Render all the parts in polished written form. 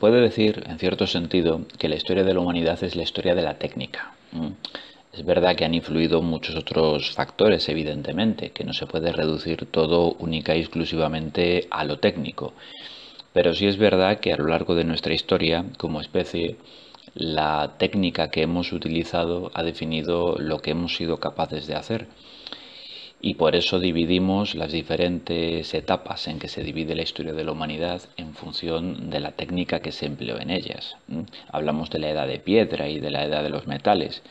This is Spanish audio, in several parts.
puede decir, en cierto sentido, que la historia de la humanidad es la historia de la técnica. Es verdad que han influido muchos otros factores, evidentemente, que no se puede reducir todo única y exclusivamente a lo técnico. Pero sí es verdad que a lo largo de nuestra historia, como especie, la técnica que hemos utilizado ha definido lo que hemos sido capaces de hacer. Y por eso dividimos las diferentes etapas en que se divide la historia de la humanidad en función de la técnica que se empleó en ellas. Hablamos de la edad de piedra y de la edad de los metales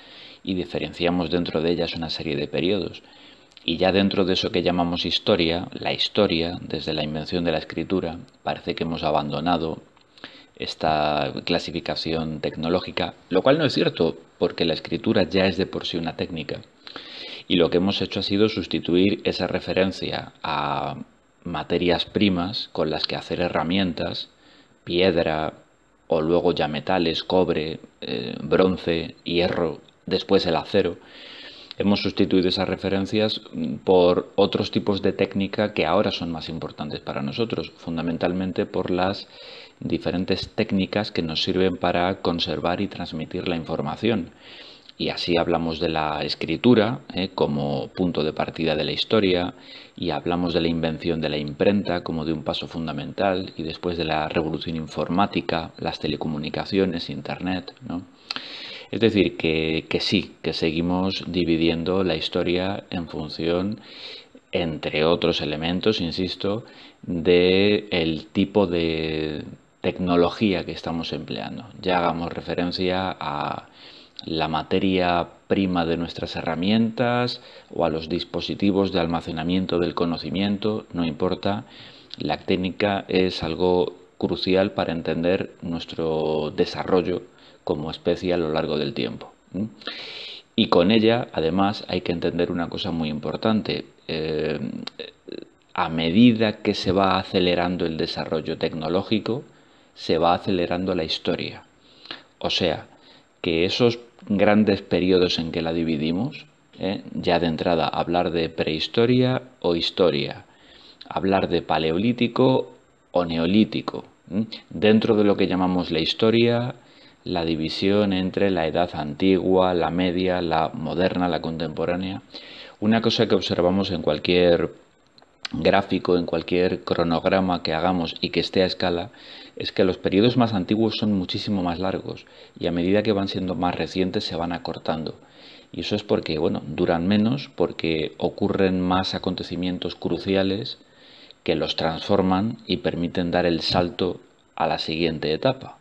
y diferenciamos dentro de ellas una serie de periodos. Y ya dentro de eso que llamamos historia, la historia, desde la invención de la escritura, parece que hemos abandonado esta clasificación tecnológica, lo cual no es cierto, porque la escritura ya es de por sí una técnica. Y lo que hemos hecho ha sido sustituir esa referencia a materias primas con las que hacer herramientas, piedra o luego ya metales, cobre, bronce, hierro, después el acero. Hemos sustituido esas referencias por otros tipos de técnica que ahora son más importantes para nosotros, fundamentalmente por las diferentes técnicas que nos sirven para conservar y transmitir la información. Y así hablamos de la escritura como punto de partida de la historia, y hablamos de la invención de la imprenta como de un paso fundamental, y después de la revolución informática, las telecomunicaciones, Internet, ¿no? Es decir, que sí, que seguimos dividiendo la historia en función, entre otros elementos, insisto, del tipo de tecnología que estamos empleando. Ya hagamos referencia a la materia prima de nuestras herramientas o a los dispositivos de almacenamiento del conocimiento, no importa. La técnica es algo crucial para entender nuestro desarrollo como especie a lo largo del tiempo. Y con ella, además, hay que entender una cosa muy importante. A medida que se va acelerando el desarrollo tecnológico, se va acelerando la historia. O sea, que esos grandes periodos en que la dividimos, ya de entrada hablar de prehistoria o historia, hablar de paleolítico o neolítico, dentro de lo que llamamos la historia, la división entre la edad antigua, la media, la moderna, la contemporánea. Una cosa que observamos en cualquier gráfico, en cualquier cronograma que hagamos y que esté a escala, es que los periodos más antiguos son muchísimo más largos y a medida que van siendo más recientes se van acortando. Y eso es porque, bueno, duran menos, porque ocurren más acontecimientos cruciales que los transforman y permiten dar el salto a la siguiente etapa.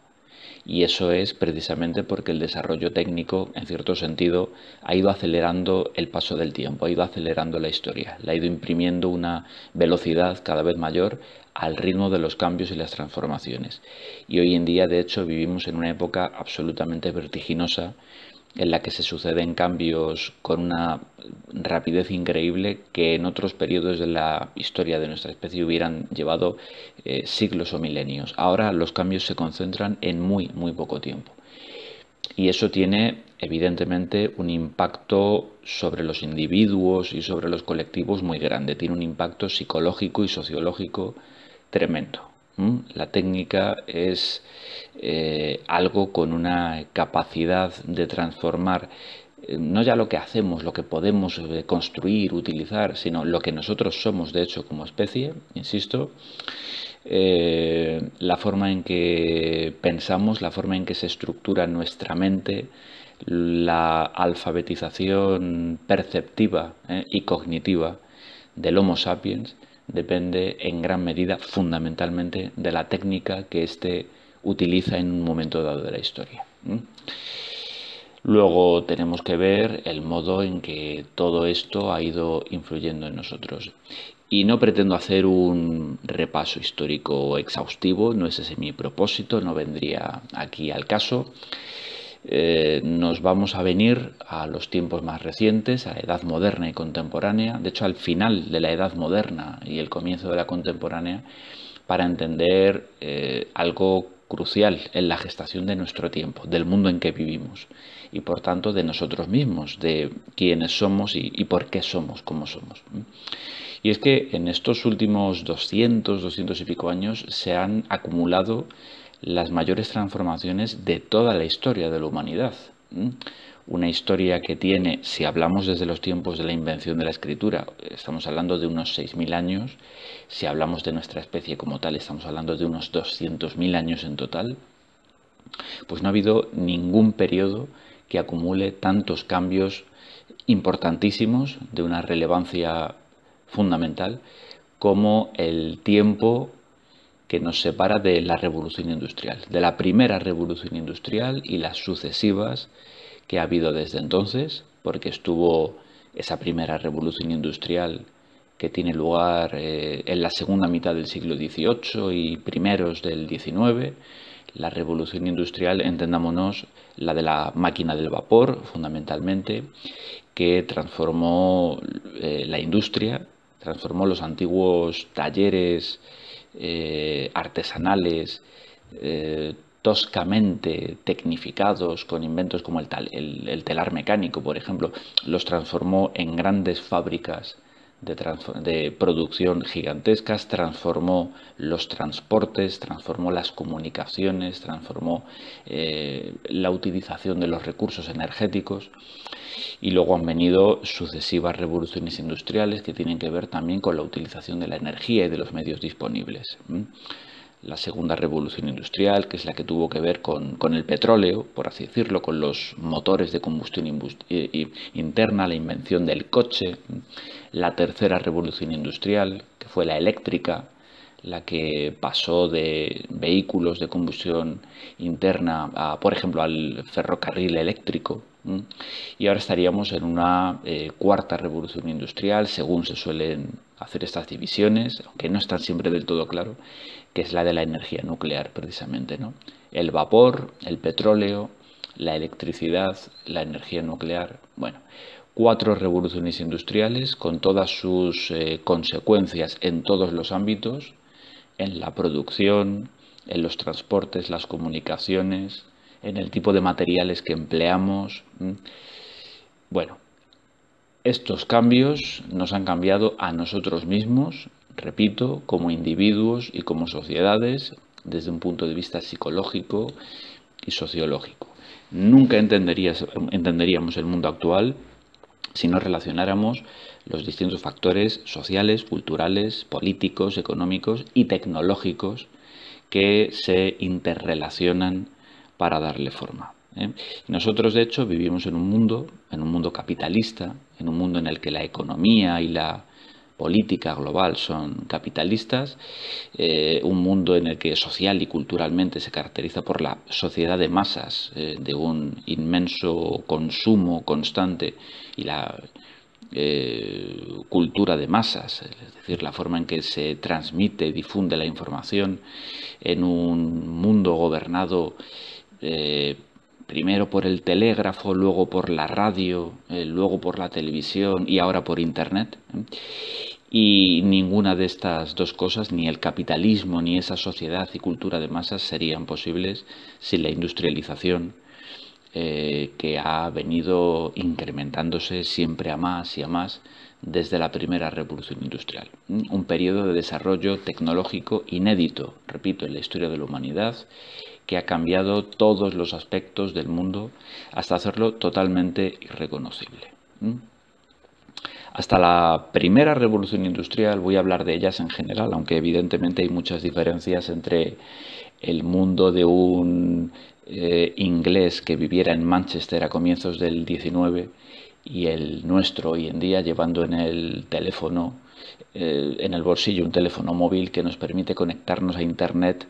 Y eso es precisamente porque el desarrollo técnico, en cierto sentido, ha ido acelerando el paso del tiempo, ha ido acelerando la historia, le ha ido imprimiendo una velocidad cada vez mayor al ritmo de los cambios y las transformaciones. Y hoy en día, de hecho, vivimos en una época absolutamente vertiginosa en la que se suceden cambios con una rapidez increíble que en otros periodos de la historia de nuestra especie hubieran llevado siglos o milenios. Ahora los cambios se concentran en muy poco tiempo. Y eso tiene evidentemente un impacto sobre los individuos y sobre los colectivos muy grande. Tiene un impacto psicológico y sociológico tremendo. La técnica es algo con una capacidad de transformar no ya lo que hacemos, lo que podemos construir, utilizar, sino lo que nosotros somos de hecho como especie, insisto, la forma en que pensamos, la forma en que se estructura nuestra mente, la alfabetización perceptiva y cognitiva del Homo sapiens depende en gran medida, fundamentalmente, de la técnica que éste utiliza en un momento dado de la historia. Luego tenemos que ver el modo en que todo esto ha ido influyendo en nosotros. Y no pretendo hacer un repaso histórico exhaustivo, no es ese mi propósito, no vendría aquí al caso. Nos vamos a venir a los tiempos más recientes, a la edad moderna y contemporánea, de hecho al final de la edad moderna y el comienzo de la contemporánea, para entender algo crucial en la gestación de nuestro tiempo, del mundo en que vivimos y por tanto de nosotros mismos, de quiénes somos y por qué somos como somos. Y es que en estos últimos 200 y pico años se han acumulado las mayores transformaciones de toda la historia de la humanidad. Una historia que tiene, si hablamos desde los tiempos de la invención de la escritura, estamos hablando de unos 6.000 años. Si hablamos de nuestra especie como tal, estamos hablando de unos 200.000 años en total. Pues no ha habido ningún periodo que acumule tantos cambios importantísimos de una relevancia fundamental como el tiempo que nos separa de la revolución industrial, de la primera revolución industrial y las sucesivas que ha habido desde entonces, porque estuvo esa primera revolución industrial que tiene lugar en la segunda mitad del siglo XVIII y primeros del XIX. La revolución industrial, entendámonos, la de la máquina del vapor, fundamentalmente, que transformó la industria, transformó los antiguos talleres artesanales, toscamente tecnificados, con inventos como el telar mecánico, por ejemplo, los transformó en grandes fábricas de producción gigantescas, transformó los transportes, transformó las comunicaciones, transformó la utilización de los recursos energéticos. Y luego han venido sucesivas revoluciones industriales que tienen que ver también con la utilización de la energía y de los medios disponibles. La segunda revolución industrial, que es la que tuvo que ver con el petróleo, por así decirlo, con los motores de combustión interna, la invención del coche. La tercera revolución industrial, que fue la eléctrica, la que pasó de vehículos de combustión interna a, por ejemplo, al ferrocarril eléctrico. Y ahora estaríamos en una cuarta revolución industrial, según se suelen hacer estas divisiones, aunque no están siempre del todo claro, que es la de la energía nuclear, precisamente, ¿no? El vapor, el petróleo, la electricidad, la energía nuclear. Bueno, 4 revoluciones industriales con todas sus consecuencias en todos los ámbitos, en la producción, en los transportes, las comunicaciones, en el tipo de materiales que empleamos. Bueno, estos cambios nos han cambiado a nosotros mismos, repito, como individuos y como sociedades, desde un punto de vista psicológico y sociológico. Nunca entenderíamos el mundo actual si no relacionáramos los distintos factores sociales, culturales, políticos, económicos y tecnológicos que se interrelacionan para darle forma. Nosotros, de hecho, vivimos en un mundo capitalista, en un mundo en el que la economía y la política global son capitalistas, un mundo en el que social y culturalmente se caracteriza por la sociedad de masas, de un inmenso consumo constante y la cultura de masas, es decir, la forma en que se transmite y difunde la información en un mundo gobernado primero por el telégrafo, luego por la radio, luego por la televisión y ahora por Internet. Y ninguna de estas dos cosas, ni el capitalismo ni esa sociedad y cultura de masas, serían posibles sin la industrialización que ha venido incrementándose siempre a más y a más desde la primera revolución industrial. Un periodo de desarrollo tecnológico inédito, repito, en la historia de la humanidad, que ha cambiado todos los aspectos del mundo hasta hacerlo totalmente irreconocible. Hasta la primera revolución industrial, voy a hablar de ellas en general, aunque evidentemente hay muchas diferencias entre el mundo de un inglés que viviera en Manchester a comienzos del 19 y el nuestro hoy en día, llevando en el teléfono, en el bolsillo, un teléfono móvil que nos permite conectarnos a Internet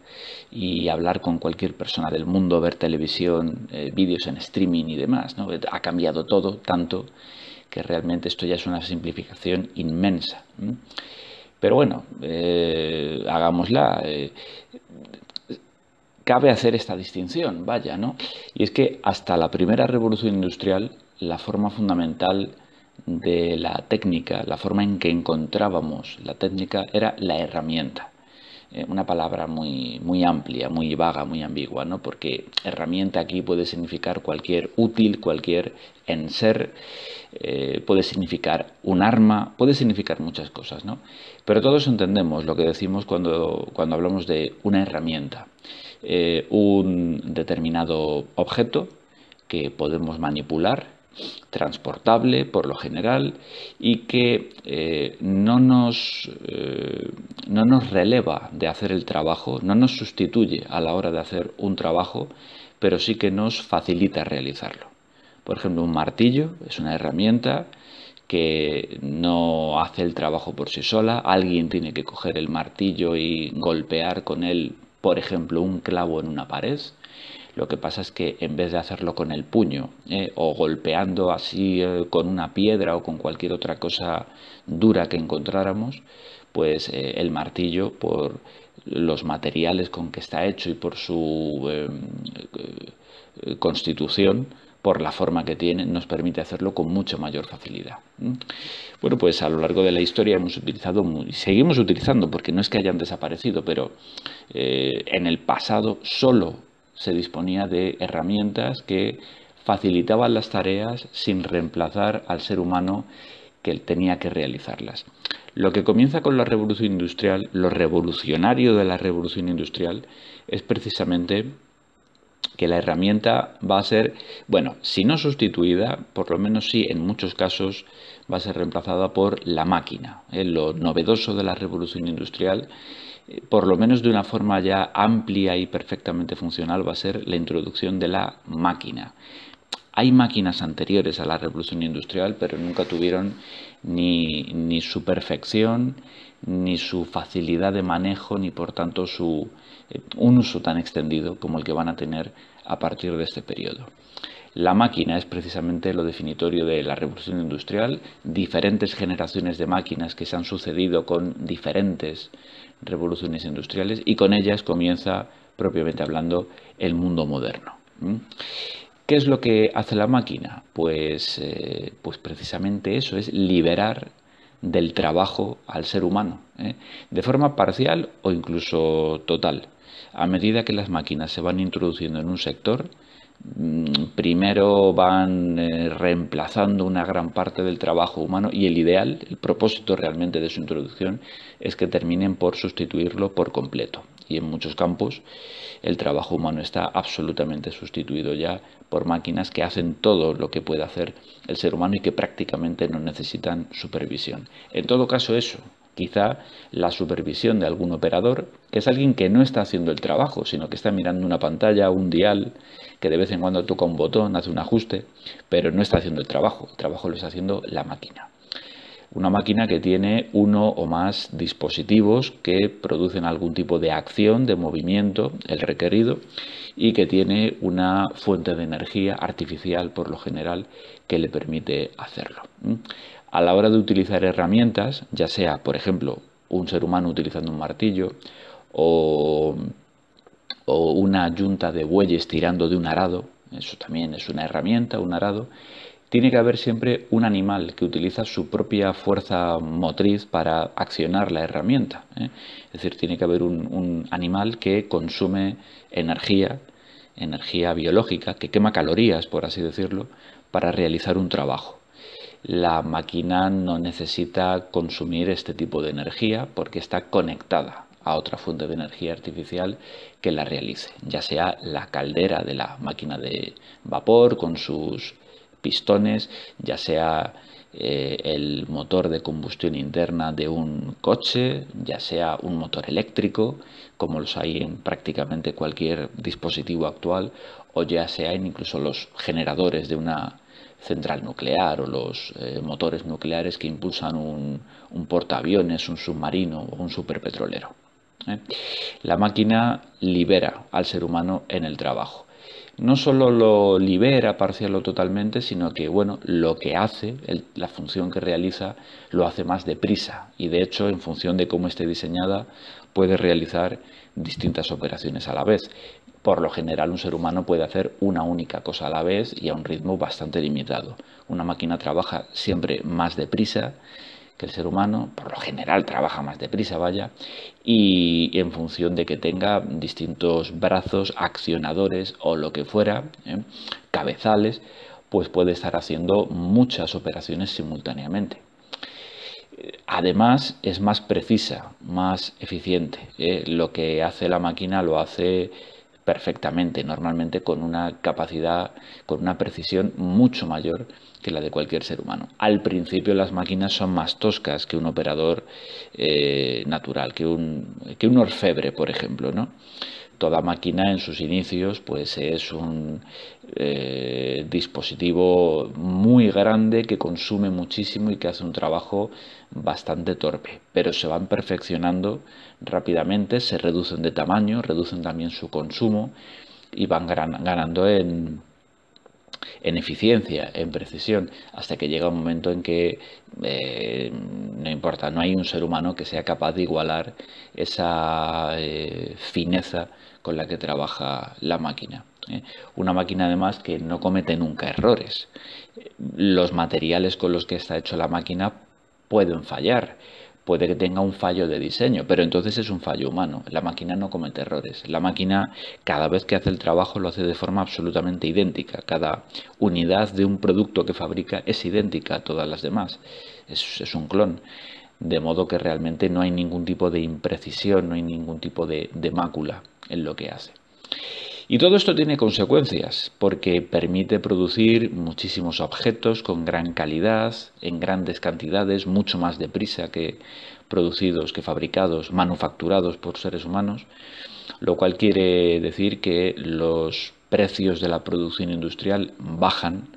y hablar con cualquier persona del mundo, ver televisión, vídeos en streaming y demás, ¿no? Ha cambiado todo tanto que realmente esto ya es una simplificación inmensa. Pero bueno, hagámosla. Cabe hacer esta distinción, vaya, ¿no? Y es que hasta la primera revolución industrial, la forma fundamental de la técnica, la forma en que encontrábamos la técnica era la herramienta. Una palabra muy amplia, muy vaga, muy ambigua, ¿no? Porque herramienta aquí puede significar cualquier útil, cualquier enser, puede significar un arma, puede significar muchas cosas, ¿no? Pero todos entendemos lo que decimos cuando hablamos de una herramienta. un determinado objeto que podemos manipular, transportable por lo general, y que no nos releva de hacer el trabajo, no nos sustituye a la hora de hacer un trabajo, pero sí que nos facilita realizarlo. Por ejemplo, un martillo es una herramienta que no hace el trabajo por sí sola. Alguien tiene que coger el martillo y golpear con él, por ejemplo, un clavo en una pared. Lo que pasa es que en vez de hacerlo con el puño o golpeando así con una piedra o con cualquier otra cosa dura que encontráramos, pues el martillo, por los materiales con que está hecho y por su constitución, por la forma que tiene, nos permite hacerlo con mucha mayor facilidad. Bueno, pues a lo largo de la historia hemos utilizado y seguimos utilizando, porque no es que hayan desaparecido, pero en el pasado solo se disponía de herramientas que facilitaban las tareas sin reemplazar al ser humano que tenía que realizarlas. Lo que comienza con la revolución industrial, lo revolucionario de la revolución industrial, es precisamente que la herramienta va a ser, bueno, si no sustituida, por lo menos sí, en muchos casos va a ser reemplazada por la máquina. Lo novedoso de la revolución industrial, por lo menos de una forma ya amplia y perfectamente funcional, va a ser la introducción de la máquina. Hay máquinas anteriores a la revolución industrial, pero nunca tuvieron ni su perfección, ni su facilidad de manejo, ni por tanto un uso tan extendido como el que van a tener a partir de este periodo. La máquina es precisamente lo definitorio de la revolución industrial, diferentes generaciones de máquinas que se han sucedido con diferentes revoluciones industriales, y con ellas comienza, propiamente hablando, el mundo moderno. ¿Qué es lo que hace la máquina? Pues precisamente eso, es liberar del trabajo al ser humano, de forma parcial o incluso total. A medida que las máquinas se van introduciendo en un sector, primero van reemplazando una gran parte del trabajo humano, y el ideal, el propósito realmente de su introducción, es que terminen por sustituirlo por completo. Y en muchos campos el trabajo humano está absolutamente sustituido ya por máquinas que hacen todo lo que puede hacer el ser humano y que prácticamente no necesitan supervisión. En todo caso, eso, quizá la supervisión de algún operador, que es alguien que no está haciendo el trabajo, sino que está mirando una pantalla, un dial, que de vez en cuando toca un botón, hace un ajuste, pero no está haciendo el trabajo lo está haciendo la máquina. Una máquina que tiene uno o más dispositivos que producen algún tipo de acción, de movimiento, el requerido, y que tiene una fuente de energía artificial, por lo general, que le permite hacerlo. A la hora de utilizar herramientas, ya sea, por ejemplo, un ser humano utilizando un martillo o una yunta de bueyes tirando de un arado, eso también es una herramienta, un arado. Tiene que haber siempre un animal que utiliza su propia fuerza motriz para accionar la herramienta. Es decir, tiene que haber un animal que consume energía biológica, que quema calorías, por así decirlo, para realizar un trabajo. La máquina no necesita consumir este tipo de energía porque está conectada a otra fuente de energía artificial que la realice, ya sea la caldera de la máquina de vapor con sus pistones, ya sea el motor de combustión interna de un coche, ya sea un motor eléctrico, como los hay en prácticamente cualquier dispositivo actual, o ya sea en incluso los generadores de una central nuclear o los motores nucleares que impulsan un portaaviones, un submarino o un superpetrolero. La máquina libera al ser humano en el trabajo. No solo lo libera parcial o totalmente, sino que, bueno, lo que hace, la función que realiza, lo hace más deprisa, y de hecho, en función de cómo esté diseñada, puede realizar distintas operaciones a la vez. Por lo general, un ser humano puede hacer una única cosa a la vez y a un ritmo bastante limitado. Una máquina trabaja siempre más deprisa que el ser humano, por lo general trabaja más deprisa, vaya, y en función de que tenga distintos brazos, accionadores o lo que fuera, cabezales, pues puede estar haciendo muchas operaciones simultáneamente. Además, es más precisa, más eficiente. Lo que hace la máquina lo hace perfectamente, normalmente con una capacidad, con una precisión mucho mayor que la de cualquier ser humano. Al principio las máquinas son más toscas que un operador natural, que un orfebre, por ejemplo, ¿no? Toda máquina en sus inicios pues es un dispositivo muy grande que consume muchísimo y que hace un trabajo bastante torpe, pero se van perfeccionando rápidamente, se reducen de tamaño, reducen también su consumo y van ganando en eficiencia, en precisión, hasta que llega un momento en que no importa, no hay un ser humano que sea capaz de igualar esa fineza con la que trabaja la máquina. Una máquina además que no comete nunca errores. Los materiales con los que está hecho la máquina pueden fallar, puede que tenga un fallo de diseño, pero entonces es un fallo humano. La máquina no comete errores. La máquina, cada vez que hace el trabajo, lo hace de forma absolutamente idéntica. Cada unidad de un producto que fabrica es idéntica a todas las demás. Es un clon. De modo que realmente no hay ningún tipo de imprecisión, no hay ningún tipo de mácula en lo que hace. Y todo esto tiene consecuencias porque permite producir muchísimos objetos con gran calidad, en grandes cantidades, mucho más deprisa que producidos, que fabricados, manufacturados por seres humanos, lo cual quiere decir que los precios de la producción industrial bajan,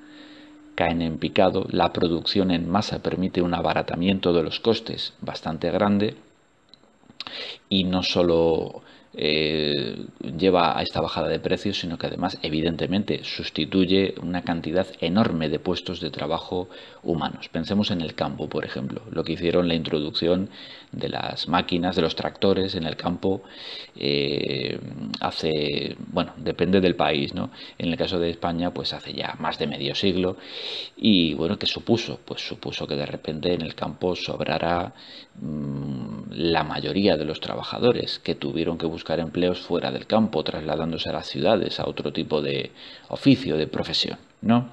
caen en picado, la producción en masa permite un abaratamiento de los costes bastante grande y no solo lleva a esta bajada de precios, sino que además evidentemente sustituye una cantidad enorme de puestos de trabajo humanos. Pensemos en el campo, por ejemplo, lo que hicieron la introducción de las máquinas, de los tractores en el campo hace, bueno, depende del país, ¿no? En el caso de España, pues hace ya más de medio siglo. Y bueno, ¿qué supuso? Pues supuso que de repente en el campo sobrara la mayoría de los trabajadores que tuvieron que buscar empleos fuera del campo, trasladándose a las ciudades, a otro tipo de oficio, de profesión, ¿no?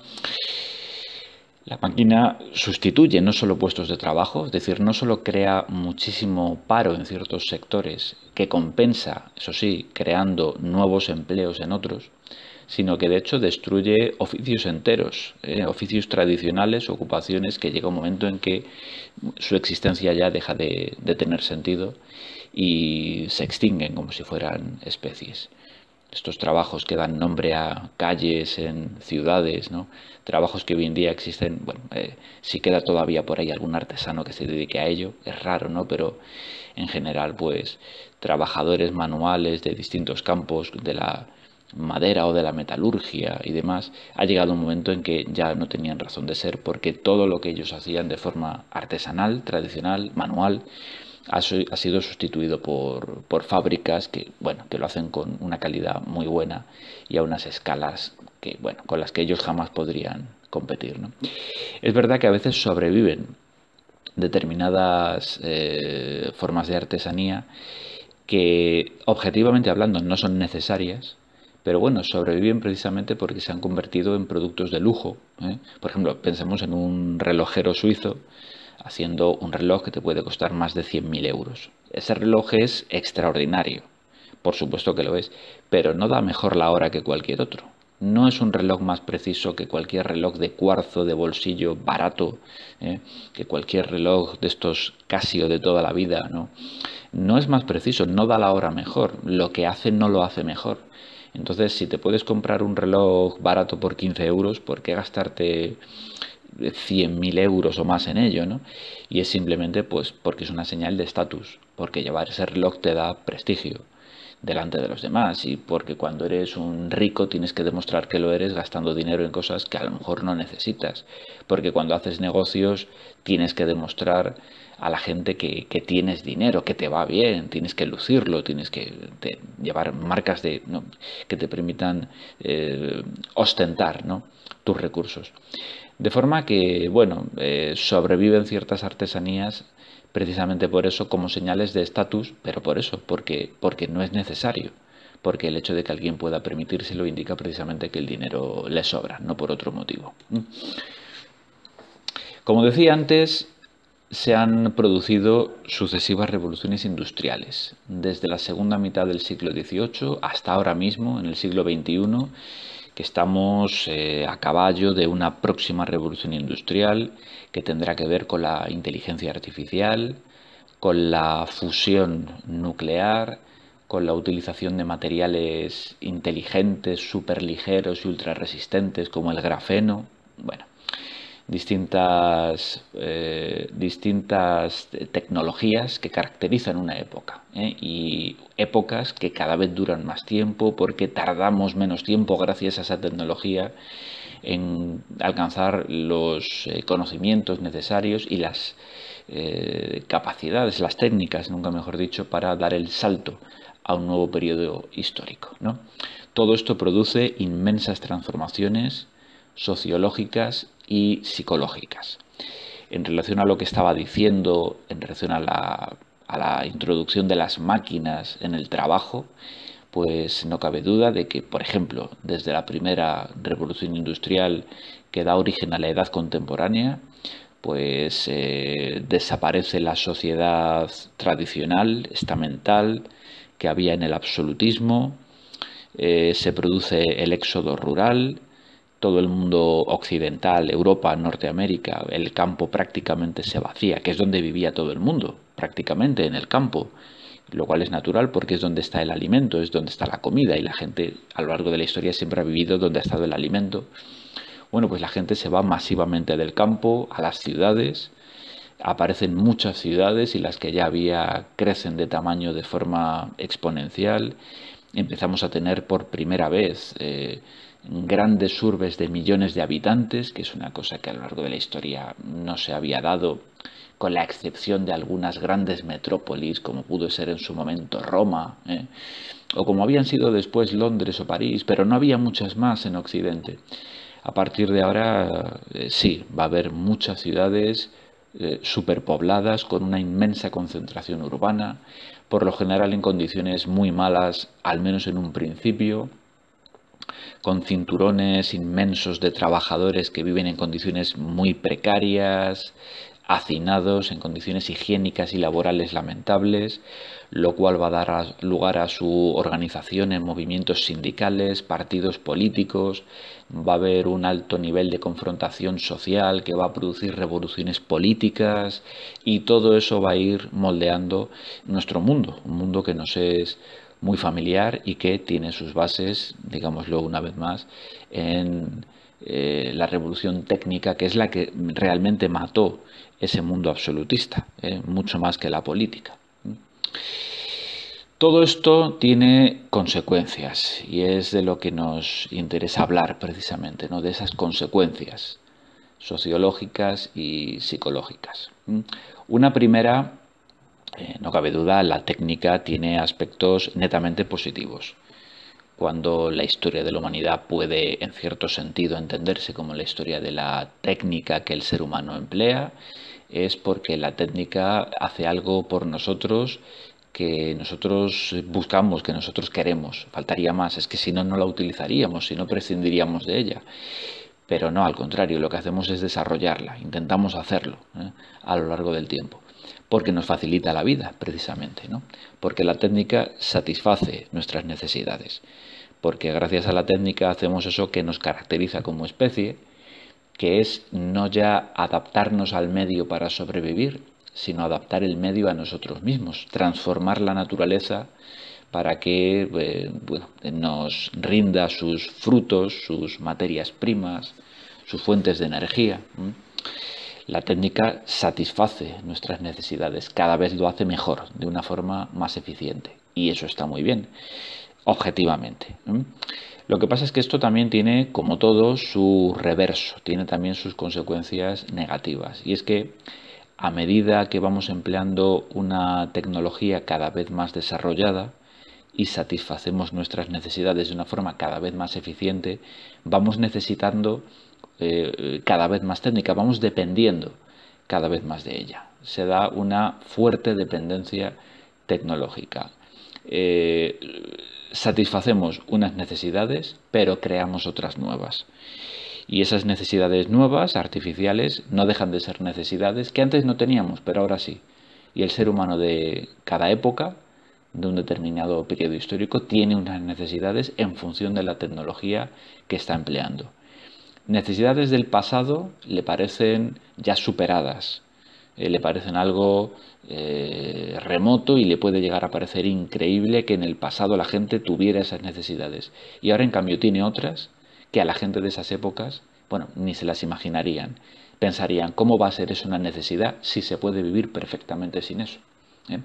La máquina sustituye no solo puestos de trabajo, es decir, no solo crea muchísimo paro en ciertos sectores, que compensa, eso sí, creando nuevos empleos en otros, sino que de hecho destruye oficios enteros, oficios tradicionales, ocupaciones que llega un momento en que su existencia ya deja de tener sentido y se extinguen como si fueran especies. Estos trabajos que dan nombre a calles en ciudades, ¿no? Trabajos que hoy en día existen, bueno, si queda todavía por ahí algún artesano que se dedique a ello, es raro, ¿no? Pero en general, pues, trabajadores manuales de distintos campos, de la madera o de la metalurgia y demás, ha llegado un momento en que ya no tenían razón de ser porque todo lo que ellos hacían de forma artesanal, tradicional, manual, ha sido sustituido por fábricas que, bueno, que lo hacen con una calidad muy buena y a unas escalas que, bueno, con las que ellos jamás podrían competir, ¿no? Es verdad que a veces sobreviven determinadas formas de artesanía que objetivamente hablando no son necesarias, pero bueno, sobreviven precisamente porque se han convertido en productos de lujo, ¿eh? Por ejemplo, pensemos en un relojero suizo haciendo un reloj que te puede costar más de 100.000 euros. Ese reloj es extraordinario, por supuesto que lo es, pero no da mejor la hora que cualquier otro. No es un reloj más preciso que cualquier reloj de cuarzo, de bolsillo, barato, que cualquier reloj de estos Casio de toda la vida, ¿no? No es más preciso, no da la hora mejor, lo que hace no lo hace mejor. Entonces, si te puedes comprar un reloj barato por 15 euros, ¿por qué gastarte 100.000 euros o más en ello, ¿no? Y es simplemente pues porque es una señal de estatus, porque llevar ese reloj te da prestigio delante de los demás y porque cuando eres un rico tienes que demostrar que lo eres gastando dinero en cosas que a lo mejor no necesitas, porque cuando haces negocios tienes que demostrar a la gente que tienes dinero, que te va bien, tienes que lucirlo, tienes que llevar marcas ¿no? que te permitan ostentar, ¿no? tus recursos. De forma que, bueno, sobreviven ciertas artesanías precisamente por eso como señales de estatus, pero por eso, porque no es necesario, porque el hecho de que alguien pueda permitírselo indica precisamente que el dinero le sobra, no por otro motivo. Como decía antes, se han producido sucesivas revoluciones industriales, desde la segunda mitad del siglo XVIII hasta ahora mismo, en el siglo XXI, que estamos a caballo de una próxima revolución industrial que tendrá que ver con la inteligencia artificial, con la fusión nuclear, con la utilización de materiales inteligentes, superligeros y ultrarresistentes como el grafeno. Bueno, distintas tecnologías que caracterizan una época, y épocas que cada vez duran más tiempo porque tardamos menos tiempo gracias a esa tecnología en alcanzar los conocimientos necesarios y las capacidades, las técnicas, nunca mejor dicho, para dar el salto a un nuevo periodo histórico, ¿no? Todo esto produce inmensas transformaciones sociológicas y psicológicas. En relación a lo que estaba diciendo, en relación a la introducción de las máquinas en el trabajo, pues no cabe duda de que, por ejemplo, desde la primera revolución industrial que da origen a la edad contemporánea, pues desaparece la sociedad tradicional, estamental, que había en el absolutismo, se produce el éxodo rural, todo el mundo occidental, Europa, Norteamérica, el campo prácticamente se vacía, que es donde vivía todo el mundo, prácticamente en el campo, lo cual es natural porque es donde está el alimento, es donde está la comida, y la gente a lo largo de la historia siempre ha vivido donde ha estado el alimento. Bueno, pues la gente se va masivamente del campo a las ciudades, aparecen muchas ciudades y las que ya había crecen de tamaño de forma exponencial. Empezamos a tener por primera vez grandes urbes de millones de habitantes, que es una cosa que a lo largo de la historia no se había dado, con la excepción de algunas grandes metrópolis, como pudo ser en su momento Roma, o como habían sido después Londres o París, pero no había muchas más en Occidente. A partir de ahora, sí, va a haber muchas ciudades superpobladas con una inmensa concentración urbana, por lo general en condiciones muy malas, al menos en un principio, con cinturones inmensos de trabajadores que viven en condiciones muy precarias, hacinados, en condiciones higiénicas y laborales lamentables, lo cual va a dar lugar a su organización en movimientos sindicales, partidos políticos, va a haber un alto nivel de confrontación social que va a producir revoluciones políticas, y todo eso va a ir moldeando nuestro mundo, un mundo que nos es muy familiar y que tiene sus bases, digámoslo una vez más, en la revolución técnica, que es la que realmente mató ese mundo absolutista, mucho más que la política. Todo esto tiene consecuencias y es de lo que nos interesa hablar precisamente, ¿no? De esas consecuencias sociológicas y psicológicas. Una primera, no cabe duda, la técnica tiene aspectos netamente positivos. Cuando la historia de la humanidad puede, en cierto sentido, entenderse como la historia de la técnica que el ser humano emplea, es porque la técnica hace algo por nosotros que nosotros buscamos, que nosotros queremos. Faltaría más, es que si no, no la utilizaríamos, si no prescindiríamos de ella. Pero no, al contrario, lo que hacemos es desarrollarla, intentamos hacerlo a lo largo del tiempo, porque nos facilita la vida, precisamente, ¿no? Porque la técnica satisface nuestras necesidades, porque gracias a la técnica hacemos eso que nos caracteriza como especie, que es no ya adaptarnos al medio para sobrevivir, sino adaptar el medio a nosotros mismos, transformar la naturaleza para que nos rinda sus frutos, sus materias primas, sus fuentes de energía. La técnica satisface nuestras necesidades, cada vez lo hace mejor, de una forma más eficiente, y eso está muy bien, objetivamente. Lo que pasa es que esto también tiene, como todo, su reverso, tiene también sus consecuencias negativas, y es que a medida que vamos empleando una tecnología cada vez más desarrollada y satisfacemos nuestras necesidades de una forma cada vez más eficiente, vamos necesitando cada vez más técnica, vamos dependiendo cada vez más de ella. Se da una fuerte dependencia tecnológica. Satisfacemos unas necesidades, pero creamos otras nuevas. Y esas necesidades nuevas, artificiales, no dejan de ser necesidades que antes no teníamos, pero ahora sí. Y el ser humano de cada época, de un determinado periodo histórico, tiene unas necesidades en función de la tecnología que está empleando. Necesidades del pasado le parecen ya superadas, le parecen algo remoto, y le puede llegar a parecer increíble que en el pasado la gente tuviera esas necesidades. Y ahora en cambio tiene otras que a la gente de esas épocas, bueno, ni se las imaginarían. Pensarían, ¿cómo va a ser eso una necesidad si se puede vivir perfectamente sin eso? ¿Eh?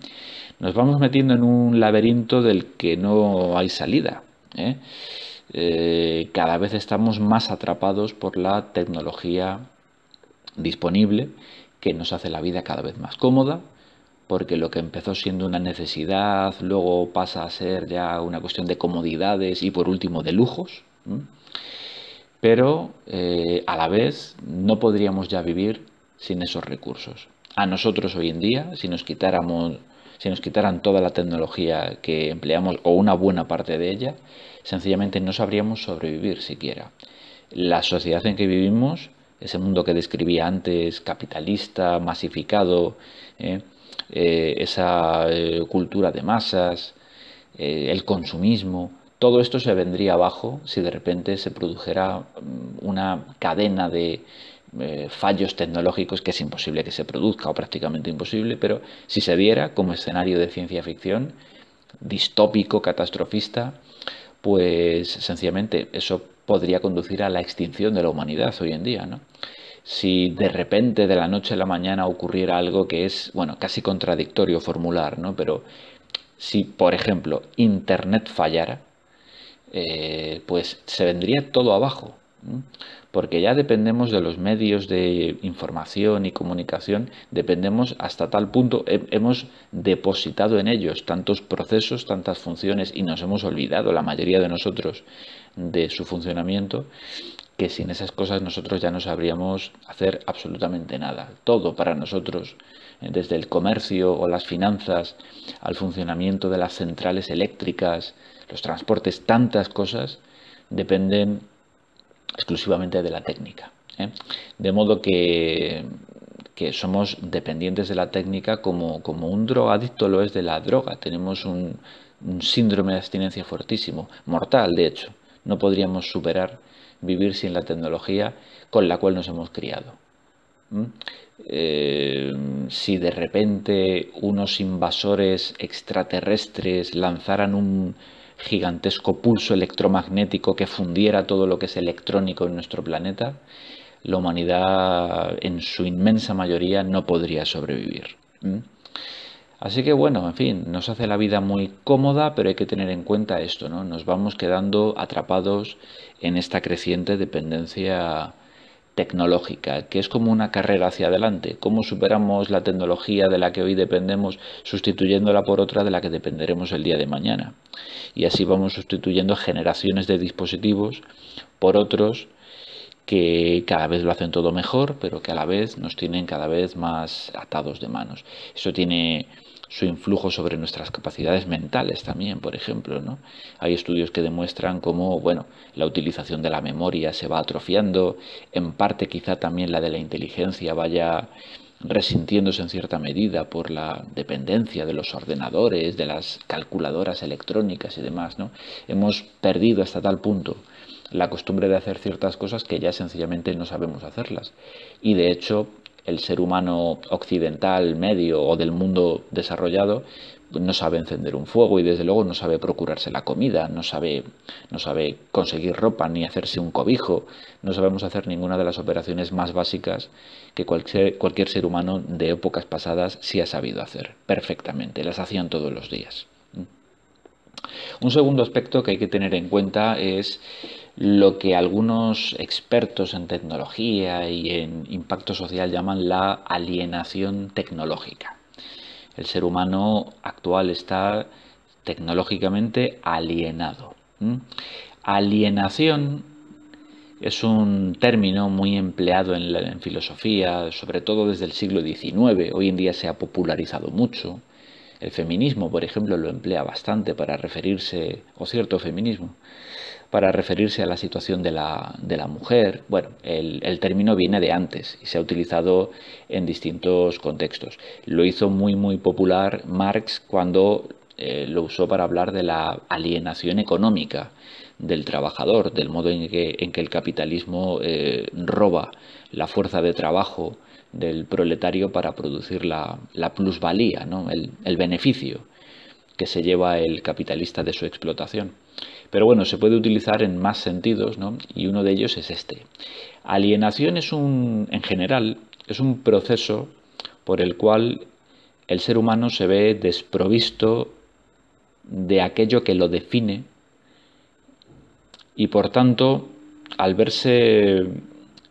Nos vamos metiendo en un laberinto del que no hay salida. Cada vez estamos más atrapados por la tecnología disponible, que nos hace la vida cada vez más cómoda, porque lo que empezó siendo una necesidad luego pasa a ser ya una cuestión de comodidades y por último de lujos. Pero a la vez no podríamos ya vivir sin esos recursos. A nosotros hoy en día, si nos quitaran toda la tecnología que empleamos o una buena parte de ella, sencillamente no sabríamos sobrevivir siquiera. La sociedad en que vivimos, ese mundo que describía antes, capitalista, masificado, esa cultura de masas, el consumismo, todo esto se vendría abajo si de repente se produjera una cadena de fallos tecnológicos, que es imposible que se produzca, o prácticamente imposible, pero si se diera como escenario de ciencia ficción, distópico, catastrofista, pues sencillamente eso podría conducir a la extinción de la humanidad hoy en día, ¿no? Si de repente de la noche a la mañana ocurriera algo que es, bueno, casi contradictorio formular, ¿no? Pero si, por ejemplo, Internet fallara, pues se vendría todo abajo, ¿no? Porque ya dependemos de los medios de información y comunicación, dependemos hasta tal punto, hemos depositado en ellos tantos procesos, tantas funciones, y nos hemos olvidado, la mayoría de nosotros, de su funcionamiento, que sin esas cosas nosotros ya no sabríamos hacer absolutamente nada. Todo para nosotros, desde el comercio o las finanzas al funcionamiento de las centrales eléctricas, los transportes, tantas cosas dependen exclusivamente de la técnica. De modo que somos dependientes de la técnica como un drogadicto lo es de la droga. Tenemos un síndrome de abstinencia fortísimo, mortal de hecho. No podríamos superar vivir sin la tecnología con la cual nos hemos criado. Si de repente unos invasores extraterrestres lanzaran un gigantesco pulso electromagnético que fundiera todo lo que es electrónico en nuestro planeta, la humanidad en su inmensa mayoría no podría sobrevivir. Así que bueno, en fin, nos hace la vida muy cómoda, pero hay que tener en cuenta esto, ¿no? Nos vamos quedando atrapados en esta creciente dependencia tecnológica, que es como una carrera hacia adelante. ¿Cómo superamos la tecnología de la que hoy dependemos sustituyéndola por otra de la que dependeremos el día de mañana? Y así vamos sustituyendo generaciones de dispositivos por otros que cada vez lo hacen todo mejor, pero que a la vez nos tienen cada vez más atados de manos. Eso tiene su influjo sobre nuestras capacidades mentales también, por ejemplo, ¿no? Hay estudios que demuestran cómo, bueno, la utilización de la memoria se va atrofiando, en parte quizá también la de la inteligencia vaya resintiéndose en cierta medida por la dependencia de los ordenadores, de las calculadoras electrónicas y demás, ¿no? Hemos perdido hasta tal punto la costumbre de hacer ciertas cosas que ya sencillamente no sabemos hacerlas. Y de hecho, el ser humano occidental, medio o del mundo desarrollado no sabe encender un fuego y desde luego no sabe procurarse la comida, no sabe conseguir ropa ni hacerse un cobijo, no sabemos hacer ninguna de las operaciones más básicas que cualquier ser humano de épocas pasadas sí ha sabido hacer perfectamente, las hacían todos los días. Un segundo aspecto que hay que tener en cuenta es lo que algunos expertos en tecnología y en impacto social llaman la alienación tecnológica. El ser humano actual está tecnológicamente alienado. Alienación es un término muy empleado en filosofía, sobre todo desde el siglo XIX. Hoy en día se ha popularizado mucho. El feminismo, por ejemplo, lo emplea bastante para referirse, o cierto feminismo, para referirse a la situación de la mujer. Bueno, el término viene de antes y se ha utilizado en distintos contextos. Lo hizo muy popular Marx cuando lo usó para hablar de la alienación económica del trabajador, del modo en que el capitalismo roba la fuerza de trabajo del proletario para producir la plusvalía, ¿no? el beneficio que se lleva el capitalista de su explotación. Pero bueno, se puede utilizar en más sentidos, ¿no? Y uno de ellos es este. Alienación en general, es un proceso por el cual el ser humano se ve desprovisto de aquello que lo define y por tanto, al verse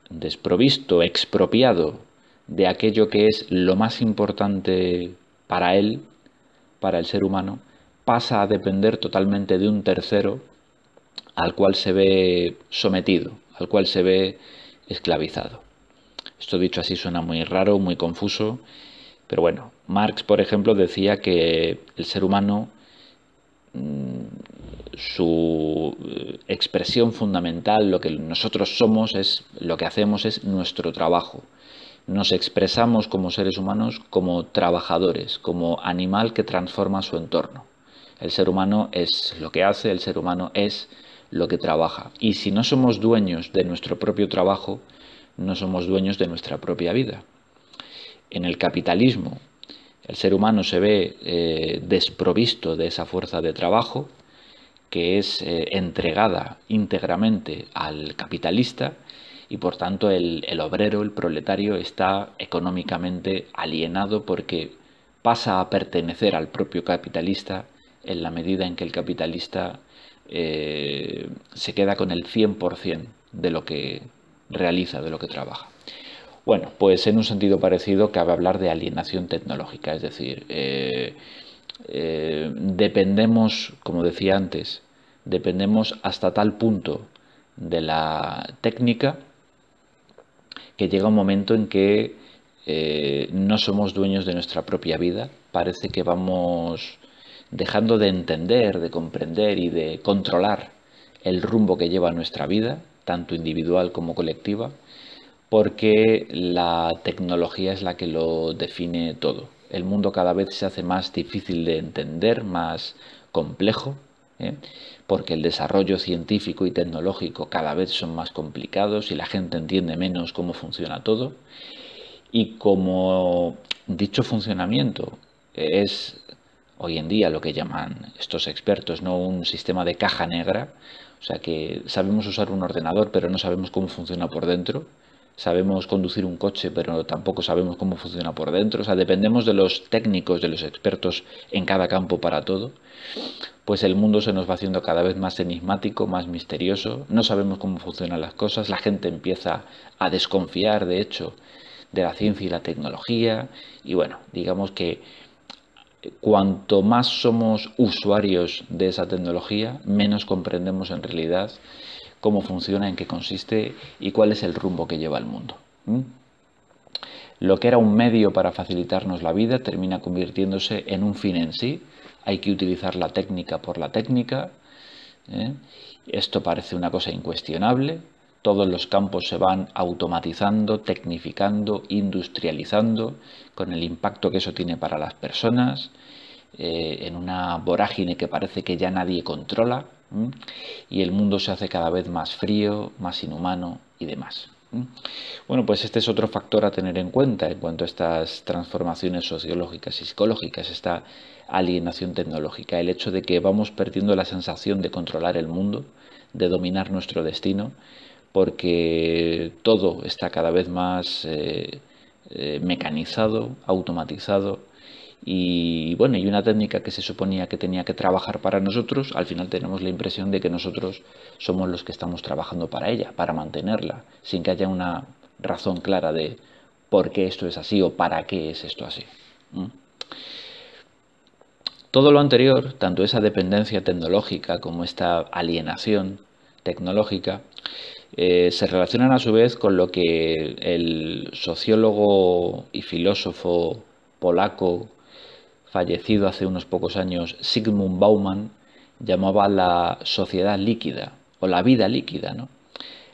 desprovisto, expropiado de aquello que es lo más importante para él, para el ser humano, pasa a depender totalmente de un tercero al cual se ve sometido, al cual se ve esclavizado. Esto dicho así suena muy raro, muy confuso, pero bueno, Marx, por ejemplo, decía que el ser humano, su expresión fundamental, lo que nosotros somos, lo que hacemos es nuestro trabajo. Nos expresamos como seres humanos como trabajadores, como animal que transforma su entorno. El ser humano es lo que hace, el ser humano es lo que trabaja. Y si no somos dueños de nuestro propio trabajo, no somos dueños de nuestra propia vida. En el capitalismo, el ser humano se ve desprovisto de esa fuerza de trabajo que es entregada íntegramente al capitalista y por tanto el obrero, el proletario, está económicamente alienado porque pasa a pertenecer al propio capitalista en la medida en que el capitalista se queda con el 100% de lo que realiza, de lo que trabaja. Bueno, pues en un sentido parecido cabe hablar de alienación tecnológica, es decir, dependemos, como decía antes, dependemos hasta tal punto de la técnica que llega un momento en que no somos dueños de nuestra propia vida. Parece que vamos dejando de entender, de comprender y de controlar el rumbo que lleva nuestra vida, tanto individual como colectiva, porque la tecnología es la que lo define todo. El mundo cada vez se hace más difícil de entender, más complejo, porque el desarrollo científico y tecnológico cada vez son más complicados y la gente entiende menos cómo funciona todo. Y como dicho funcionamiento es hoy en día lo que llaman estos expertos, ¿no?, un sistema de caja negra, o sea que sabemos usar un ordenador pero no sabemos cómo funciona por dentro. Sabemos conducir un coche, pero tampoco sabemos cómo funciona por dentro. O sea, dependemos de los técnicos, de los expertos en cada campo para todo. Pues el mundo se nos va haciendo cada vez más enigmático, más misterioso. No sabemos cómo funcionan las cosas. La gente empieza a desconfiar, de hecho, de la ciencia y la tecnología. Y bueno, digamos que cuanto más somos usuarios de esa tecnología, menos comprendemos en realidad cómo funciona, en qué consiste y cuál es el rumbo que lleva el mundo. Lo que era un medio para facilitarnos la vida termina convirtiéndose en un fin en sí. Hay que utilizar la técnica por la técnica. Esto parece una cosa incuestionable. Todos los campos se van automatizando, tecnificando, industrializando, con el impacto que eso tiene para las personas, en una vorágine que parece que ya nadie controla, y el mundo se hace cada vez más frío, más inhumano y demás. Bueno, pues este es otro factor a tener en cuenta en cuanto a estas transformaciones sociológicas y psicológicas, esta alienación tecnológica, el hecho de que vamos perdiendo la sensación de controlar el mundo, de dominar nuestro destino, porque todo está cada vez más mecanizado, automatizado, y bueno, y una técnica que se suponía que tenía que trabajar para nosotros, al final tenemos la impresión de que nosotros somos los que estamos trabajando para ella, para mantenerla, sin que haya una razón clara de por qué esto es así o para qué es esto así. Todo lo anterior, tanto esa dependencia tecnológica como esta alienación tecnológica, se relacionan a su vez con lo que el sociólogo y filósofo polaco fallecido hace unos pocos años, Zygmunt Bauman, llamaba la sociedad líquida o la vida líquida, ¿no?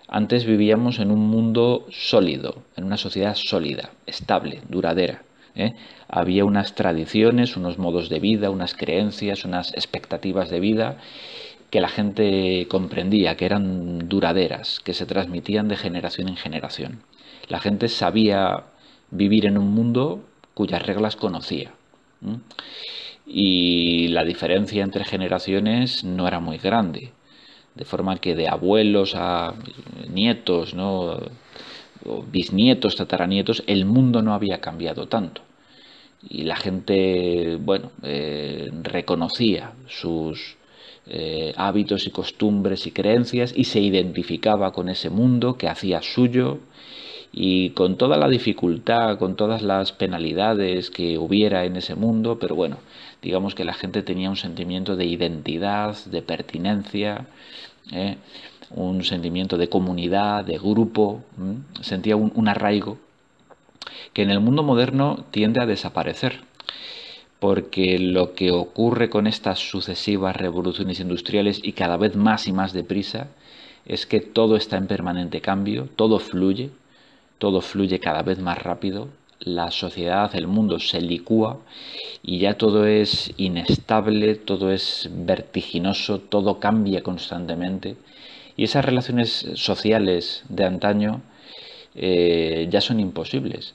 Antes vivíamos en un mundo sólido, en una sociedad sólida, estable, duradera, ¿eh? Había unas tradiciones, unos modos de vida, unas creencias, unas expectativas de vida que la gente comprendía, que eran duraderas, que se transmitían de generación en generación. La gente sabía vivir en un mundo cuyas reglas conocía. Y la diferencia entre generaciones no era muy grande, de forma que de abuelos a nietos, ¿no? O bisnietos, tataranietos, el mundo no había cambiado tanto. Y la gente, bueno, reconocía sus hábitos y costumbres y creencias y se identificaba con ese mundo que hacía suyo, y con toda la dificultad, con todas las penalidades que hubiera en ese mundo, pero bueno, digamos que la gente tenía un sentimiento de identidad, de pertinencia, un sentimiento de comunidad, de grupo, sentía un arraigo que en el mundo moderno tiende a desaparecer, porque lo que ocurre con estas sucesivas revoluciones industriales y cada vez más y más deprisa es que todo está en permanente cambio, todo fluye cada vez más rápido, la sociedad, el mundo se licúa y ya todo es inestable, todo es vertiginoso, todo cambia constantemente, y esas relaciones sociales de antaño ya son imposibles.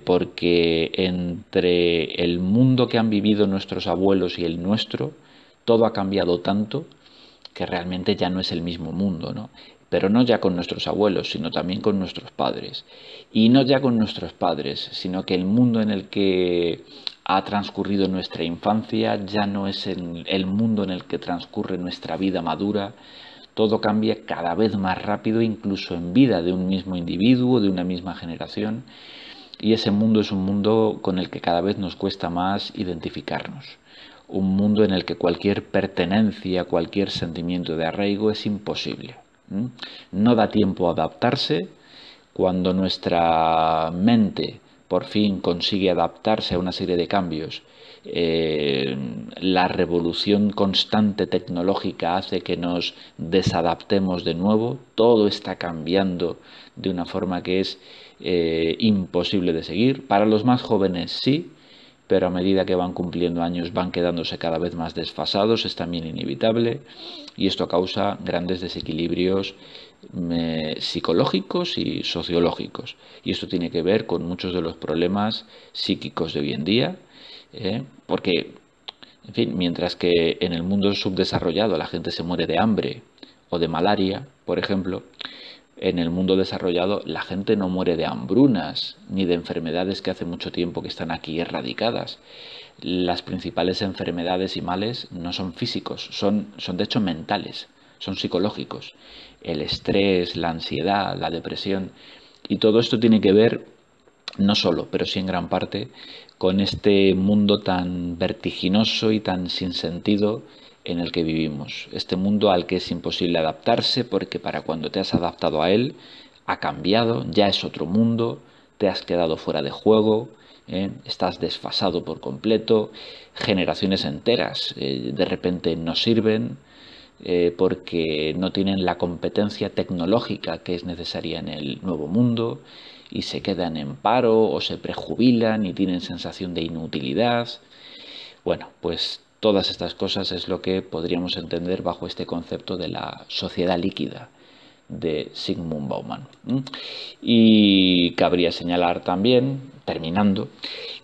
Porque entre el mundo que han vivido nuestros abuelos y el nuestro, todo ha cambiado tanto que realmente ya no es el mismo mundo, ¿no? Pero no ya con nuestros abuelos, sino también con nuestros padres. Y no ya con nuestros padres, sino que el mundo en el que ha transcurrido nuestra infancia ya no es el mundo en el que transcurre nuestra vida madura. Todo cambia cada vez más rápido, incluso en vida de un mismo individuo, de una misma generación. Y ese mundo es un mundo con el que cada vez nos cuesta más identificarnos. Un mundo en el que cualquier pertenencia, cualquier sentimiento de arraigo es imposible. No da tiempo a adaptarse. Cuando nuestra mente por fin consigue adaptarse a una serie de cambios, la revolución constante tecnológica hace que nos desadaptemos de nuevo. Todo está cambiando de una forma que es imposible de seguir. Para los más jóvenes sí, pero a medida que van cumpliendo años van quedándose cada vez más desfasados, es también inevitable, y esto causa grandes desequilibrios psicológicos y sociológicos. Y esto tiene que ver con muchos de los problemas psíquicos de hoy en día, porque, en fin, mientras que en el mundo subdesarrollado la gente se muere de hambre o de malaria, por ejemplo, en el mundo desarrollado la gente no muere de hambrunas ni de enfermedades que hace mucho tiempo que están aquí erradicadas. Las principales enfermedades y males no son físicos, son de hecho mentales, son psicológicos. El estrés, la ansiedad, la depresión, y todo esto tiene que ver, no solo, pero sí en gran parte, con este mundo tan vertiginoso y tan sin sentido en el que vivimos. Este mundo al que es imposible adaptarse, porque para cuando te has adaptado a él, ha cambiado, ya es otro mundo, te has quedado fuera de juego, estás desfasado por completo, generaciones enteras de repente no sirven, porque no tienen la competencia tecnológica que es necesaria en el nuevo mundo, y se quedan en paro o se prejubilan y tienen sensación de inutilidad. Bueno, pues todas estas cosas es lo que podríamos entender bajo este concepto de la sociedad líquida de Zygmunt Bauman. Y cabría señalar también, terminando,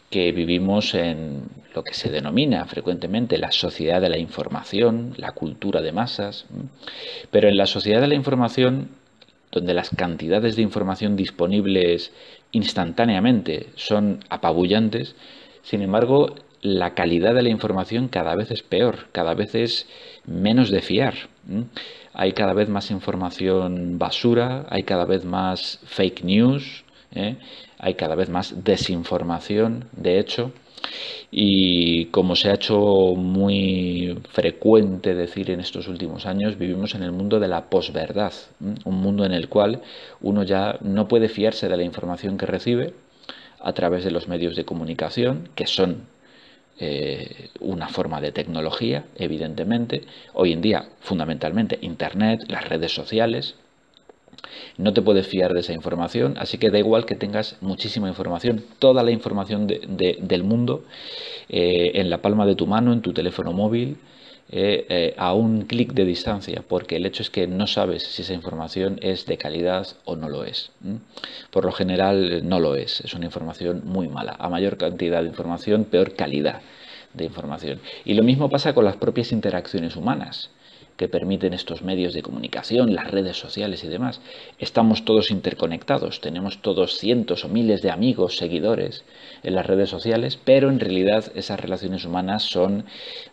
que vivimos en lo que se denomina frecuentemente la sociedad de la información, la cultura de masas, pero en la sociedad de la información, donde las cantidades de información disponibles instantáneamente son apabullantes, sin embargo, la calidad de la información cada vez es peor, cada vez es menos de fiar. Hay cada vez más información basura, hay cada vez más fake news, hay cada vez más desinformación, de hecho, y como se ha hecho muy frecuente decir en estos últimos años, vivimos en el mundo de la posverdad, un mundo en el cual uno ya no puede fiarse de la información que recibe a través de los medios de comunicación, que son una forma de tecnología, evidentemente. Hoy en día, fundamentalmente, Internet, las redes sociales. No te puedes fiar de esa información, así que da igual que tengas muchísima información, toda la información del mundo en la palma de tu mano, en tu teléfono móvil, a un clic de distancia, porque el hecho es que no sabes si esa información es de calidad o no lo es. Por lo general no lo es una información muy mala. A mayor cantidad de información, peor calidad de información. Y lo mismo pasa con las propias interacciones humanas que permiten estos medios de comunicación, las redes sociales y demás. Estamos todos interconectados, tenemos todos cientos o miles de amigos, seguidores en las redes sociales, pero en realidad esas relaciones humanas son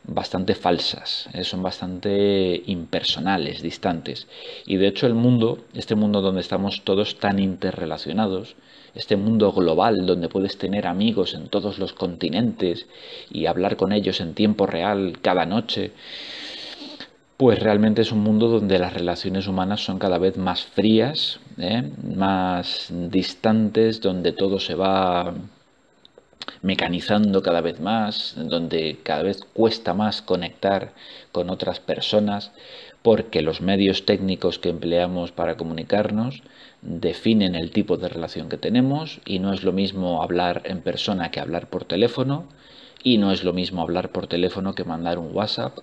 bastante falsas, son bastante impersonales, distantes. Y de hecho el mundo, este mundo donde estamos todos tan interrelacionados, este mundo global donde puedes tener amigos en todos los continentes y hablar con ellos en tiempo real cada noche, pues realmente es un mundo donde las relaciones humanas son cada vez más frías, más distantes, donde todo se va mecanizando cada vez más, donde cada vez cuesta más conectar con otras personas, porque los medios técnicos que empleamos para comunicarnos definen el tipo de relación que tenemos, y no es lo mismo hablar en persona que hablar por teléfono, y no es lo mismo hablar por teléfono que mandar un WhatsApp.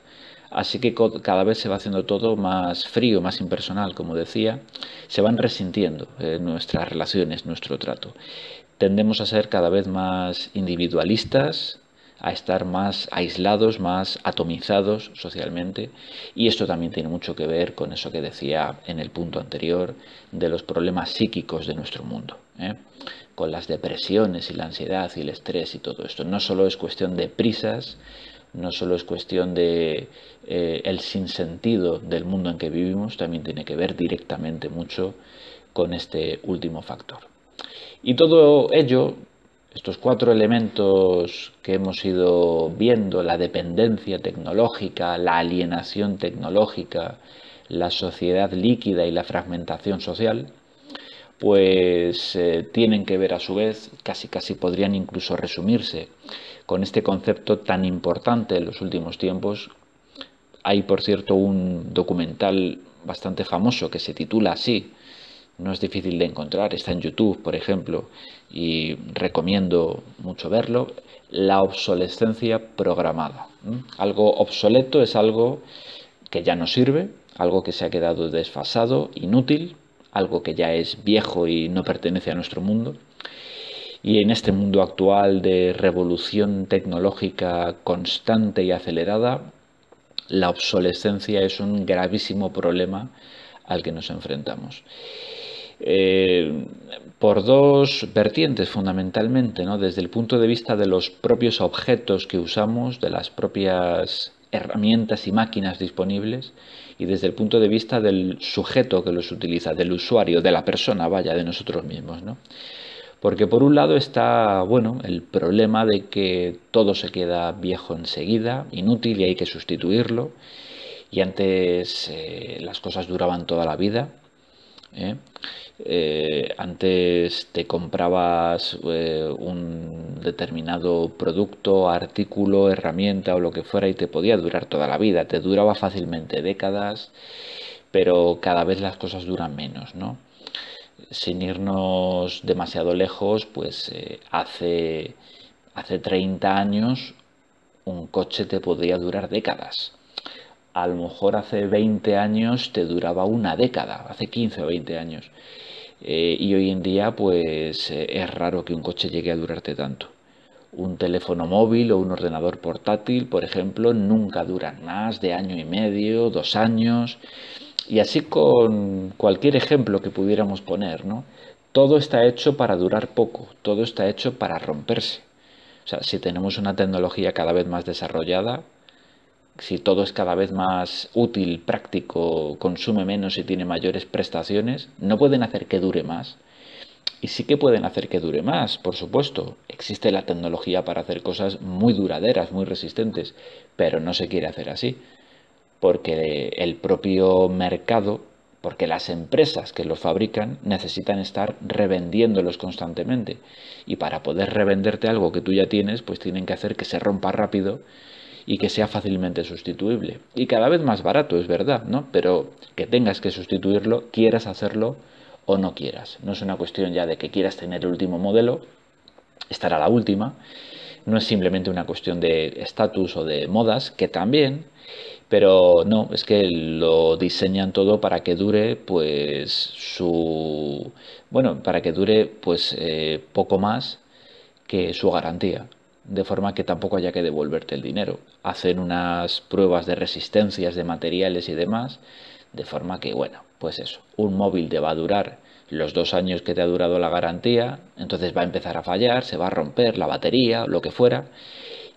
Así que cada vez se va haciendo todo más frío, más impersonal, como decía. Se van resintiendo nuestras relaciones, nuestro trato. Tendemos a ser cada vez más individualistas, a estar más aislados, más atomizados socialmente, y esto también tiene mucho que ver con eso que decía en el punto anterior de los problemas psíquicos de nuestro mundo, con las depresiones y la ansiedad y el estrés y todo esto. No solo es cuestión de prisas, no solo es cuestión de el sinsentido del mundo en que vivimos, también tiene que ver directamente mucho con este último factor. Y todo ello, estos 4 elementos que hemos ido viendo, la dependencia tecnológica, la alienación tecnológica, la sociedad líquida y la fragmentación social, pues tienen que ver a su vez, casi podrían incluso resumirse con este concepto tan importante en los últimos tiempos. Hay, por cierto, un documental bastante famoso que se titula así, no es difícil de encontrar, está en YouTube, por ejemplo, y recomiendo mucho verlo. La obsolescencia programada. Algo obsoleto es algo que ya no sirve, algo que se ha quedado desfasado, inútil, algo que ya es viejo y no pertenece a nuestro mundo. Y en este mundo actual de revolución tecnológica constante y acelerada, la obsolescencia es un gravísimo problema al que nos enfrentamos. Por 2 vertientes fundamentalmente, ¿no? Desde el punto de vista de los propios objetos que usamos, de las propias herramientas y máquinas disponibles, y desde el punto de vista del sujeto que los utiliza, del usuario, de la persona, vaya, de nosotros mismos, ¿no? Porque por un lado está, bueno, el problema de que todo se queda viejo enseguida, inútil, y hay que sustituirlo. Y antes las cosas duraban toda la vida. Antes te comprabas un determinado producto, artículo, herramienta o lo que fuera y te podía durar toda la vida. Te duraba fácilmente décadas, pero cada vez las cosas duran menos, ¿no? Sin irnos demasiado lejos, pues hace 30 años un coche te podría durar décadas. A lo mejor hace 20 años te duraba una década, hace 15 o 20 años. Y hoy en día pues es raro que un coche llegue a durarte tanto. Un teléfono móvil o un ordenador portátil, por ejemplo, nunca duran más de año y medio, 2 años. Y así con cualquier ejemplo que pudiéramos poner, ¿no? Todo está hecho para durar poco, todo está hecho para romperse. O sea, si tenemos una tecnología cada vez más desarrollada, si todo es cada vez más útil, práctico, consume menos y tiene mayores prestaciones, no pueden hacer que dure más. Y sí que pueden hacer que dure más, por supuesto. Existe la tecnología para hacer cosas muy duraderas, muy resistentes, pero no se quiere hacer así, porque el propio mercado porque las empresas que los fabrican necesitan estar revendiéndolos constantemente. Y para poder revenderte algo que tú ya tienes, pues tienen que hacer que se rompa rápido y que sea fácilmente sustituible. Y cada vez más barato, es verdad, ¿no? Pero que tengas que sustituirlo, quieras hacerlo o no quieras. No es una cuestión ya de que quieras tener el último modelo, estar a la última. No es simplemente una cuestión de estatus o de modas, que también, pero no, es que lo diseñan todo para que dure, pues, para que dure, pues, poco más que su garantía, de forma que tampoco haya que devolverte el dinero. Hacen unas pruebas de resistencias de materiales y demás, de forma que, bueno, pues eso, un móvil te va a durar los 2 años que te ha durado la garantía, entonces va a empezar a fallar, se va a romper la batería, lo que fuera,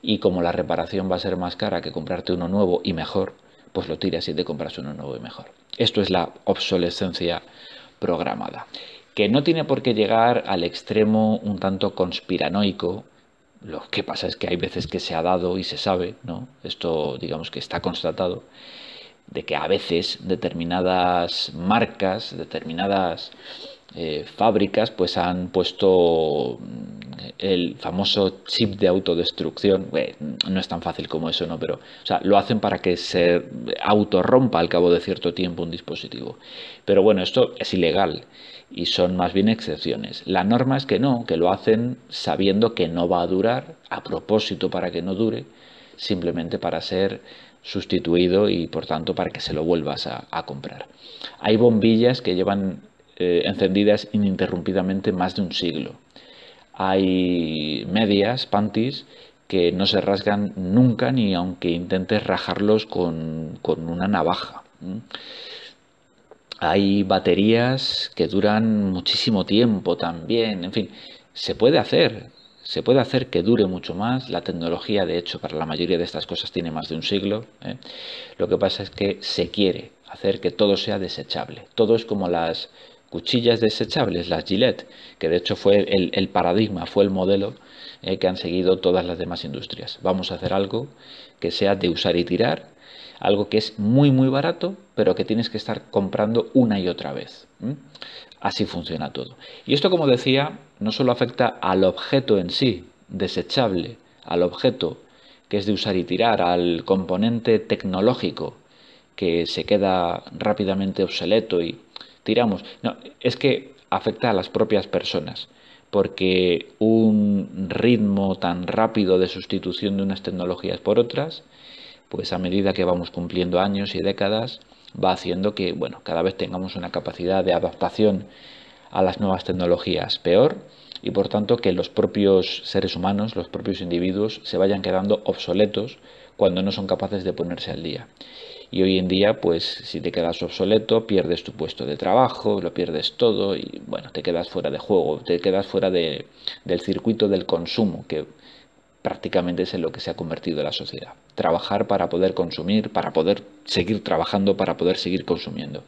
y como la reparación va a ser más cara que comprarte uno nuevo y mejor, pues lo tiras y te compras uno nuevo y mejor. Esto es la obsolescencia programada, que no tiene por qué llegar al extremo un tanto conspiranoico. Lo que pasa es que hay veces que se ha dado y se sabe, ¿no? Esto, digamos que está constatado, de que a veces determinadas marcas, determinadas fábricas, pues han puesto el famoso chip de autodestrucción. No es tan fácil como eso, ¿no? Pero, o sea, lo hacen para que se autorrompa al cabo de cierto tiempo un dispositivo. Pero bueno, esto es ilegal y son más bien excepciones. La norma es que no, que lo hacen sabiendo que no va a durar, a propósito para que no dure, simplemente para ser sustituido y por tanto para que se lo vuelvas a comprar. Hay bombillas que llevan encendidas ininterrumpidamente más de un siglo. Hay medias, panties, que no se rasgan nunca ni aunque intentes rajarlos con una navaja. Hay baterías que duran muchísimo tiempo también. En fin, se puede hacer. Se puede hacer que dure mucho más. La tecnología, de hecho, para la mayoría de estas cosas tiene más de un siglo. Lo que pasa es que se quiere hacer que todo sea desechable. Todo es como las cuchillas desechables, las Gillette, que de hecho fue el paradigma, fue el modelo que han seguido todas las demás industrias. Vamos a hacer algo que sea de usar y tirar, algo que es muy muy barato, pero que tienes que estar comprando una y otra vez. Así funciona todo. Y esto, como decía, no solo afecta al objeto en sí, desechable, al objeto que es de usar y tirar, al componente tecnológico que se queda rápidamente obsoleto y tiramos. No, es que afecta a las propias personas, porque un ritmo tan rápido de sustitución de unas tecnologías por otras, pues a medida que vamos cumpliendo años y décadas, va haciendo que, bueno, cada vez tengamos una capacidad de adaptación a las nuevas tecnologías peor y por tanto que los propios seres humanos, los propios individuos se vayan quedando obsoletos cuando no son capaces de ponerse al día. Y hoy en día, pues si te quedas obsoleto, pierdes tu puesto de trabajo, lo pierdes todo y bueno, te quedas fuera de juego, te quedas fuera del circuito del consumo, que prácticamente es en lo que se ha convertido la sociedad. Trabajar para poder consumir, para poder seguir trabajando, para poder seguir consumiendo.